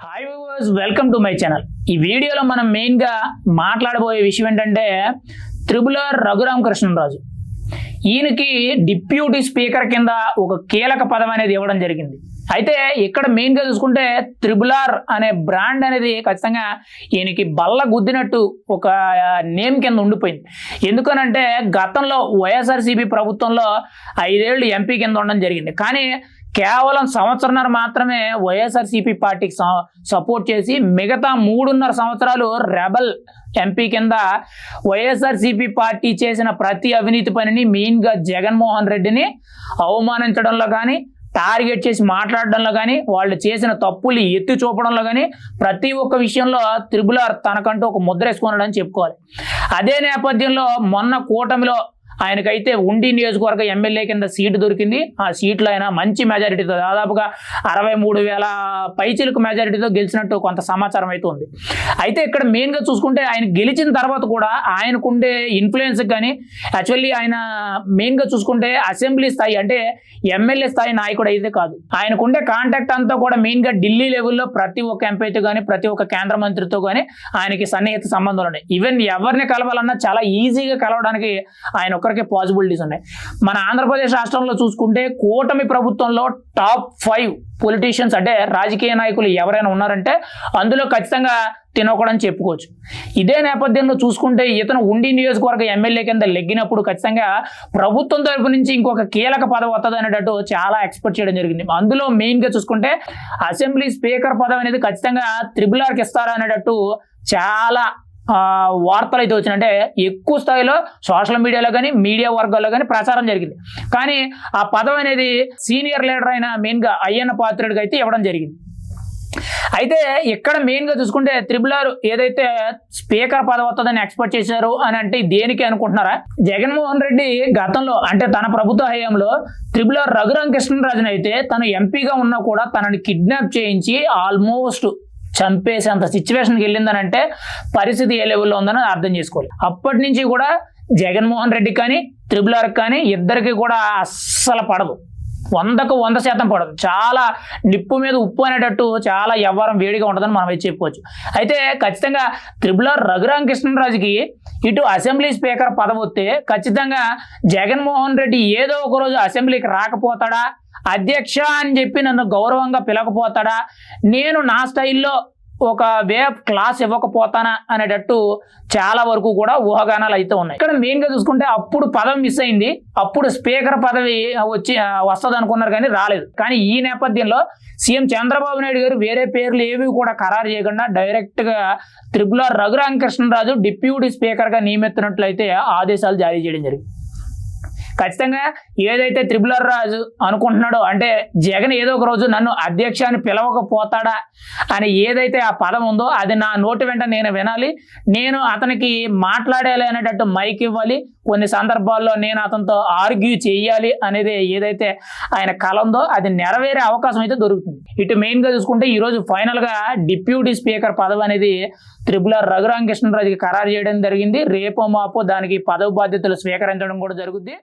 Hi viewers, welcome to my channel. ఈ వీడియోలో మనం మెయిన్గా మాట్లాడబోయే విషయం ఏంటంటే త్రిపులర్ రఘురామకృష్ణరాజు. ఈయనకి డిప్యూటీ స్పీకర్ కింద ఒక కీలక పదవి అనేది ఇవ్వడం జరిగింది. అయితే ఇక్కడ మెయిన్గా చూసుకుంటే త్రిపులర్ అనే బ్రాండ్ అనేది ఖచ్చితంగా ఈయనకి బల్ల గుద్దినట్టు ఒక నేమ్ కింద ఉండిపోయింది. ఎందుకనంటే గతంలో వైఎస్ఆర్సీపీ ప్రభుత్వంలో 5 ఏళ్ళు ఎంపీ కింద ఉండడం జరిగింది. కానీ కేవలం సంవత్సరన్నర మాత్రమే వైఎస్ఆర్సీపీ పార్టీకి సపోర్ట్ చేసి మిగతా 3.5 సంవత్సరాలు రెబల్ ఎంపీ కింద వైఎస్ఆర్సీపీ పార్టీ చేసిన ప్రతి అవినీతి పనిని మెయిన్గా జగన్మోహన్ రెడ్డిని అవమానించడంలో కానీ, టార్గెట్ చేసి మాట్లాడడంలో కానీ, వాళ్ళు చేసిన తప్పులు ఎత్తి చూపడంలో కానీ ప్రతి ఒక్క విషయంలో త్రిపులర్ తనకంటూ ఒక ముద్ర వేసుకున్నాడని చెప్పుకోవాలి. అదే నేపథ్యంలో మొన్న కూటమిలో ఆయనకైతే ఉండి నియోజకవర్గ ఎమ్మెల్యే కింద సీటు దొరికింది. ఆ సీట్లో ఆయన మంచి మెజారిటీతో దాదాపుగా 63,000 పైచిలకు మెజారిటీతో గెలిచినట్టు కొంత సమాచారం అయితే ఉంది. అయితే ఇక్కడ మెయిన్గా చూసుకుంటే ఆయన గెలిచిన తర్వాత కూడా ఆయనకుండే ఇన్ఫ్లుయెన్స్ కానీ, యాక్చువల్లీ ఆయన మెయిన్గా చూసుకుంటే అసెంబ్లీ స్థాయి అంటే ఎమ్మెల్యే స్థాయి నాయకుడు అయితే కాదు. ఆయనకుండే కాంటాక్ట్ అంతా కూడా మెయిన్గా ఢిల్లీ లెవెల్లో ప్రతి ఒక్క ఎంపీతో కానీ, ప్రతి ఒక్క కేంద్ర మంత్రితో కానీ ఆయనకి సన్నిహిత సంబంధాలు ఉన్నాయి. ఈవెన్ ఎవరిని కలవాలన్నా చాలా ఈజీగా కలవడానికి ఆయన ఒక్కరికే పాసిబిలిటీస్ ఉన్నాయి. మన ఆంధ్రప్రదేశ్ రాష్ట్రంలో చూసుకుంటే కూటమి ప్రభుత్వంలో టాప్ 5 పొలిటీషియన్స్ అంటే రాజకీయ నాయకులు ఎవరైనా ఉన్నారంటే అందులో ఖచ్చితంగా తినకూడని చెప్పుకోవచ్చు. ఇదే నేపథ్యంలో చూసుకుంటే ఇతను ఉండి నియోజకవర్గ ఎమ్మెల్యే కింద లెగ్గినప్పుడు ఖచ్చితంగా ప్రభుత్వం తరపు నుంచి ఇంకొక కీలక పదవి వస్తుంది అనేటట్టు చాలా ఎక్స్పెక్ట్ చేయడం జరిగింది. అందులో మెయిన్గా చూసుకుంటే అసెంబ్లీ స్పీకర్ పదవి అనేది ఖచ్చితంగా త్రిపులర్కి ఇస్తారా అనేటట్టు చాలా వార్తలు అయితే వచ్చినాయి. అంటే ఎక్కువ స్థాయిలో సోషల్ మీడియాలో కానీ, మీడియా వర్గాల్లో కానీ ప్రచారం జరిగింది. కానీ ఆ పదవి అనేది సీనియర్ లీడర్ అయిన మెయిన్గా అయ్యన్న పాత్రుడికి అయితే ఇవ్వడం జరిగింది. అయితే ఇక్కడ మెయిన్గా చూసుకుంటే త్రిపులర్ ఏదైతే స్పీకర్ పదవి వస్తుందని ఎక్స్పెక్ట్ చేశారు అని అంటే దేనికి అనుకుంటున్నారా? జగన్మోహన్ రెడ్డి గతంలో అంటే తన ప్రభుత్వ హయాంలో త్రిపులర్ రఘురామకృష్ణరాజుని అయితే తను ఎంపీగా ఉన్నా కూడా తనని కిడ్నాప్ చేయించి ఆల్మోస్ట్ చంపేసేంత సిచ్యువేషన్కి వెళ్ళిందని అంటే పరిస్థితి ఏ లెవెల్లో ఉందని అర్థం చేసుకోవాలి. అప్పటి నుంచి కూడా జగన్మోహన్ రెడ్డి కానీ, త్రిపులర్కి కానీ ఇద్దరికి కూడా అస్సలు పడదు. 100కు 100% పడదు. చాలా నిప్పు మీద ఉప్పు అనేటట్టు చాలా వ్యవహారం వేడిగా ఉంటుందని మనం అయితే చెప్పుకోవచ్చు. అయితే ఖచ్చితంగా త్రిపులర్ రఘురామకృష్ణరాజుకి ఇటు అసెంబ్లీ స్పీకర్ పదవి వస్తే ఖచ్చితంగా జగన్మోహన్ రెడ్డి ఏదో ఒక రోజు అసెంబ్లీకి రాకపోతాడా, అధ్యక్ష అని చెప్పి నన్ను గౌరవంగా పిలకపోతాడా, నేను నా స్టైల్లో ఒక వే ఆఫ్ క్లాస్ ఇవ్వకపోతానా అనేటట్టు చాలా వరకు కూడా ఊహాగానాలు అయితే ఉన్నాయి. ఇక్కడ మెయిన్గా చూసుకుంటే అప్పుడు పదవి మిస్ అయింది. అప్పుడు స్పీకర్ పదవి వస్తుంది అనుకున్నారు కానీ రాలేదు. కానీ ఈ నేపథ్యంలో సీఎం చంద్రబాబు నాయుడు గారు వేరే పేర్లు ఏవి కూడా ఖరారు చేయకుండా డైరెక్ట్గా త్రిపులర్ రఘురామకృష్ణరాజు డిప్యూటీ స్పీకర్గా నియమిస్తున్నట్లయితే ఆదేశాలు జారీ చేయడం జరిగింది. ఖచ్చితంగా ఏదైతే త్రిపులర్ రాజు అనుకుంటున్నాడో అంటే జగన్ ఏదో ఒక రోజు నన్ను అధ్యక్ష అని పిలవకపోతాడా అని ఏదైతే ఆ పదం ఉందో అది నా నోటి వెంట నేను వినాలి, నేను అతనికి మాట్లాడాలి అనేటట్టు మైక్ ఇవ్వాలి, కొన్ని సందర్భాల్లో నేను అతనితో ఆర్గ్యూ చేయాలి అనేది ఏదైతే ఆయన కల ఉందో అది నెరవేరే అవకాశం అయితే దొరుకుతుంది. ఇటు మెయిన్గా చూసుకుంటే ఈరోజు ఫైనల్గా డిప్యూటీ స్పీకర్ పదవి అనేది త్రిపులర్ రఘురామకృష్ణరాజుకి ఖరారు చేయడం జరిగింది. రేపో మాపో దానికి పదవి బాధ్యతలు స్వీకరించడం కూడా జరుగుద్ది.